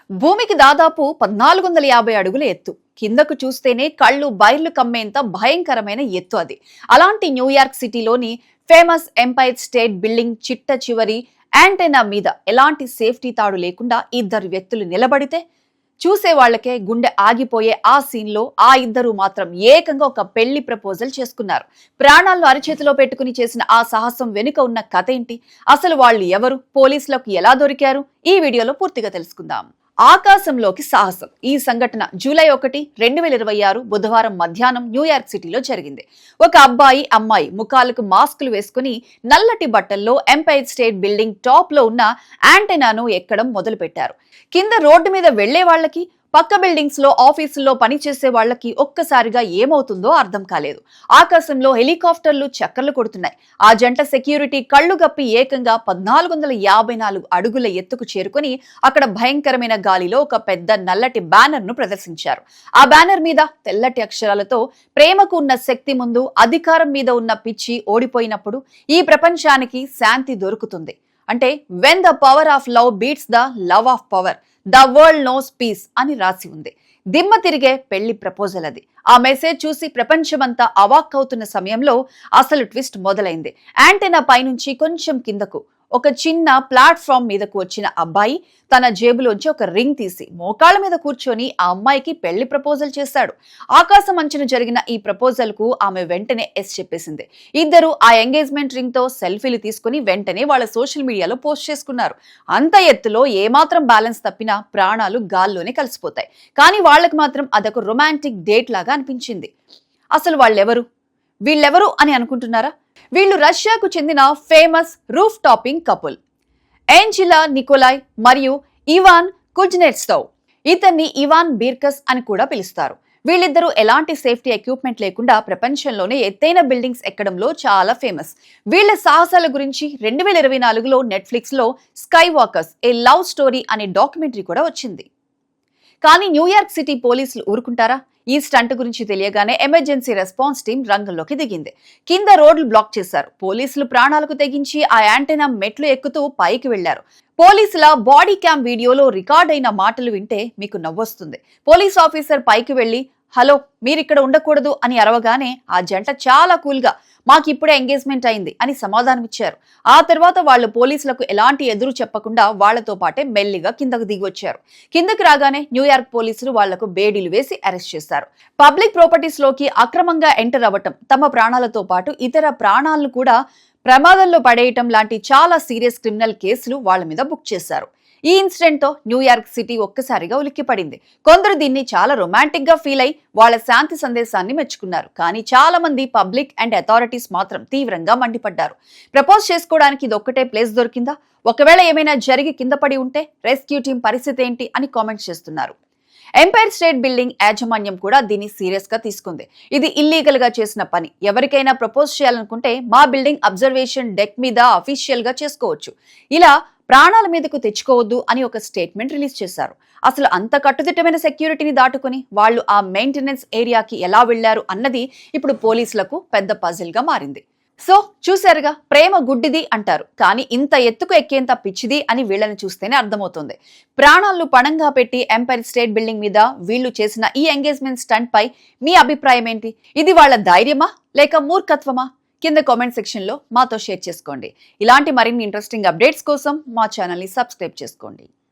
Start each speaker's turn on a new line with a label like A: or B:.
A: భూమికి దాదాపు 1450 అడుగుల ఎత్తు. కిందకు చూస్తేనే కళ్ళు బైర్లు కమ్మేంత భయంకరమైన ఎత్తు అది. అలాంటి న్యూయార్క్ సిటీలోని ఫేమస్ ఎంపైర్ స్టేట్ బిల్డింగ్ చిట్ట చివరి యాంటెనా మీద ఎలాంటి సేఫ్టీ తాడు లేకుండా ఇద్దరు వ్యక్తులు నిలబడితే చూసే వాళ్లకే గుండె ఆగిపోయే ఆ సీన్ లో ఆ ఇద్దరు మాత్రం ఏకంగా ఒక పెళ్లి ప్రపోజల్ చేసుకున్నారు. ప్రాణాలను అరిచేతిలో పెట్టుకుని చేసిన ఆ సాహసం వెనుక ఉన్న కథ ఏంటి, అసలు వాళ్ళు ఎవరు, పోలీసులకు ఎలా దొరికారు, ఈ వీడియోలో పూర్తిగా తెలుసుకుందాం. ఆకాశంలోకి సాహసం. ఈ సంఘటన జూలై 1, 2026 బుధవారం మధ్యాహ్నం న్యూయార్క్ సిటీలో జరిగింది. ఒక అబ్బాయి అమ్మాయి ముఖాలకు మాస్కులు వేసుకుని నల్లటి బట్టల్లో ఎంపైర్ స్టేట్ బిల్డింగ్ టాప్ లో ఉన్న యాంటెనాను ఎక్కడం మొదలు పెట్టారు. కింద రోడ్డు మీద వెళ్లే వాళ్లకి, పక్క బిల్డింగ్స్ లో ఆఫీసుల్లో పనిచేసే వాళ్లకి ఒక్కసారిగా ఏమవుతుందో అర్థం కాలేదు. ఆకాశంలో హెలికాప్టర్లు చక్కర్లు కొడుతున్నాయి. ఆ జంట సెక్యూరిటీ కళ్లు గప్పి ఏకంగా 1454 అడుగుల ఎత్తుకు చేరుకుని అక్కడ భయంకరమైన గాలిలో ఒక పెద్ద నల్లటి బ్యానర్ ను ప్రదర్శించారు. ఆ బ్యానర్ మీద తెల్లటి అక్షరాలతో ప్రేమకు ఉన్న శక్తి ముందు అధికారం మీద ఉన్న పిచ్చి ఓడిపోయినప్పుడు ఈ ప్రపంచానికి శాంతి దొరుకుతుంది. అంటే when the power of love beats the love of power, the world knows peace అని రాసి ఉంది. దిమ్మ తిరిగే పెళ్లి ప్రపోజల్ అది. ఆ మెసేజ్ చూసి ప్రపంచమంతా అవాక్కవుతున్న సమయంలో అసలు ట్విస్ట్ మొదలైంది. యాంటెనా పైనుంచి కొంచెం కిందకు ఒక చిన్న ప్లాట్ఫామ్ మీదకు వచ్చిన అబ్బాయి తన జేబులోంచి ఒక రింగ్ తీసి మోకాళ్ళ మీద కూర్చొని ఆ అమ్మాయికి పెళ్లి ప్రపోజల్ చేశాడు. ఆకాశం అంచున జరిగిన ఈ ప్రపోజల్ కు ఆమె వెంటనే ఎస్ చెప్పేసింది. ఇద్దరు ఆ ఎంగేజ్మెంట్ రింగ్ తో సెల్ఫీలు తీసుకుని వెంటనే వాళ్ళ సోషల్ మీడియాలో పోస్ట్ చేసుకున్నారు. అంత ఎత్తులో ఏమాత్రం బ్యాలెన్స్ తప్పినా ప్రాణాలు గాల్లోనే కలిసిపోతాయి. కానీ వాళ్ళకి మాత్రం అదొక రొమాంటిక్ డేట్ లాగా అనిపించింది. అసలు వీళ్ళెవరు అని అనుకుంటున్నారా? వీళ్ళు రష్యాకు చెందిన famous roof topping couple, Angela Nikolai మరియు ఇవాన్ కుజ్నెట్స్టవ్. ఇతన్ని ఇవాన్ బీర్కస్ అని కూడా పిలుస్తారు. వీళ్ళిద్దరూ ఎలాంటి సేఫ్టీ ఎక్విప్మెంట్ లేకుండా ప్రపంచంలోనే ఎత్తైన బిల్డింగ్స్ ఎక్కడంలో చాలా ఫేమస్. వీళ్ళ సాహసాల గురించి 2024లో నెట్ఫ్లిక్స్ లో స్కై వాకర్స్ ఏ లవ్ స్టోరీ అనే డాక్యుమెంటరీ కూడా వచ్చింది. కానీ న్యూయార్క్ సిటీ పోలీసులు ఊరుకుంటారా? ఈ స్టంట్ గురించి తెలియగానే ఎమర్జెన్సీ రెస్పాన్స్ టీం రంగంలోకి దిగింది. కింద రోడ్లు బ్లాక్ చేశారు. పోలీసులు ప్రాణాలకు తెగించి ఆ యాంటెనా మెట్లు ఎక్కుతూ పైకి వెళ్లారు. పోలీసుల బాడీ క్యామ్ వీడియోలో రికార్డ్ అయిన మాటలు వింటే మీకు నవ్వొస్తుంది. పోలీస్ ఆఫీసర్ పైకి వెళ్లి హలో, మీరిక్కడ ఉండకూడదు అని అరవగానే ఆ జంట చాలా కూల్ గా మాకు ఇప్పుడే ఎంగేజ్మెంట్ అయింది అని సమాధానమిచ్చారు. ఆ తర్వాత వాళ్ళు పోలీసులకు ఎలాంటి ఎదురు చెప్పకుండా వాళ్లతో పాటే మెల్లిగా కిందకు దిగి వచ్చారు. కిందకి రాగానే న్యూయార్క్ పోలీసులు వాళ్లకు బేడీలు వేసి అరెస్ట్ చేశారు. పబ్లిక్ ప్రాపర్టీస్ లోకి అక్రమంగా ఎంటర్ అవ్వటం, తమ ప్రాణాలతో పాటు ఇతర ప్రాణాలను కూడా ప్రమాదంలో పడేయటం లాంటి చాలా సీరియస్ క్రిమినల్ కేసులు వాళ్ల మీద బుక్ చేశారు. ఈ ఇన్సిడెంట్ తో న్యూయార్క్ సిటీ ఒక్కసారిగా ఉలిక్కిపడింది. కొందరు దీన్ని చాలా రొమాంటిక్ గా ఫీల్ అయి వాళ్ళ శాంతి సందేశాన్ని మెచ్చుకున్నారు. కానీ చాలా మంది పబ్లిక్ అండ్ అథారిటీస్ మాత్రం తీవ్రంగా మండిపడ్డారు. ప్రపోజ్ చేసుకోవడానికి ఇదొక్కటే ప్లేస్ దొరికిందా? ఒకవేళ ఏమైనా జరిగి కింద పడి ఉంటే రెస్క్యూ టీం పరిస్థితి ఏంటి అని కామెంట్స్ చేస్తున్నారు. ఎంపైర్ స్టేట్ బిల్డింగ్ యాజమాన్యం కూడా దీన్ని సీరియస్ గా తీసుకుంది. ఇది ఇల్లీగల్ గా చేసిన పని. ఎవరికైనా ప్రపోజ్ చేయాలనుకుంటే మా బిల్డింగ్ అబ్జర్వేషన్ డెక్ మీద అఫీషియల్ గా చేసుకోవచ్చు, ఇలా ప్రాణాల మీదకు తెచ్చుకోవద్దు అని ఒక స్టేట్మెంట్ రిలీజ్ చేశారు. అసలు అంత కట్టుదిట్టమైన సెక్యూరిటీని దాటుకుని వాళ్ళు ఆ మెయింటెనెన్స్ ఏరియాకి ఎలా వెళ్లారు అన్నది ఇప్పుడు పోలీసులకు పెద్ద పజిల్ గా మారింది. సో చూశారుగా, ప్రేమ గుడ్డిది అంటారు, కానీ ఇంత ఎత్తుకు ఎక్కేంత పిచ్చిది అని వీళ్ళని చూస్తేనే అర్థమవుతుంది. ప్రాణాలను పణంగా పెట్టి ఎంపైర్ స్టేట్ బిల్డింగ్ మీద వీళ్ళు చేసిన ఈ ఎంగేజ్మెంట్ స్టంట్ పై మీ అభిప్రాయం ఏంటి? ఇది వాళ్ళ ధైర్యమా లేక మూర్ఖత్వమా? కింద కామెంట్ సెక్షన్ లో మాతో షేర్ చేసుకోండి. ఇలాంటి మరిన్ని ఇంట్రెస్టింగ్ అప్డేట్స్ కోసం మా ఛానల్ ని సబ్స్క్రైబ్ చేసుకోండి.